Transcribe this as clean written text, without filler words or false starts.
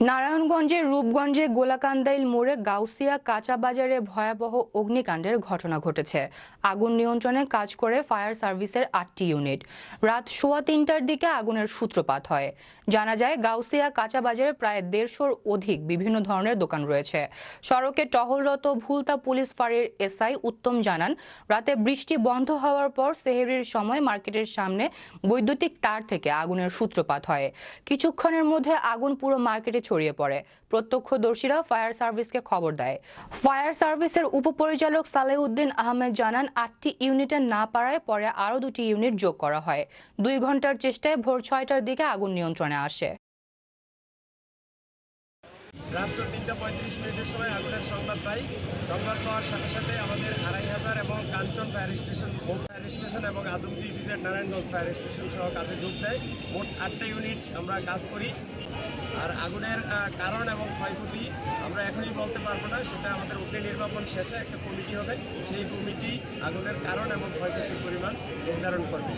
নারায়ণগঞ্জের রূপগঞ্জে গোলাকান্দাইল মোড়ে গাউসিয়া কাঁচা বাজারে ভয়াবহ অগ্নিকাণ্ডের ঘটনা ঘটেছে। আগুন নিয়ন্ত্রণে কাজ করে ফায়ার সার্ভিসের ৮টি ইউনিট। রাত 3:15টার দিকে আগুনের সূত্রপাত হয়। জানা যায়, গাউসিয়া কাঁচা বাজারে প্রায় ১৫০-র অধিক বিভিন্ন ধরনের দোকান রয়েছে। সড়কে টহলরত ভুলতা পুলিশ ফাঁড়ির এসআই উত্তম জানান, রাতে বৃষ্টি বন্ধ হওয়ার পর সেহরির সময় মার্কেটের সামনে বৈদ্যুতিক তার থেকে আগুনের সূত্রপাত হয়। কিছুক্ষণের মধ্যে আগুন পুরো মার্কেটে ছড়িয়ে পড়ে। প্রত্যক্ষদর্শীরা ফায়ার সার্ভিসকে খবর দেয়। ফায়ার সার্ভিসের উপপরিচালক সালেহউদ্দিন আহমেদ জানান, ৮টি ইউনিটে না পারায় পরে আরও ২টি ইউনিট যোগ করা হয়। ২ ঘন্টার চেষ্টায় ভোর ৬টার দিকে আগুন নিয়ন্ত্রণে আসে। রাত ৩টা ৩৫ মিনিটের সময় আগুনের সংবাদ পাই। সংবাদ পাওয়ার সাথে সাথে আমাদের ২৫০০ এবং কাঞ্চন ফায়ার স্টেশন এবং Adamjee EPZ Narayanganj fire station সহ কাজে যোগ দেয়। মোট ৮টা ইউনিট আমরা কাজ করি। আর আগুনের কারণ এবং ক্ষয়ক্ষতি আমরা এখনই বলতে পারবো না, সেটা আমাদের অগ্নি নির্বাপন শেষে একটা কমিটি হবে। সেই কমিটি আগুনের কারণ এবং ক্ষয়ক্ষতির পরিমাণ নির্ধারণ করবে।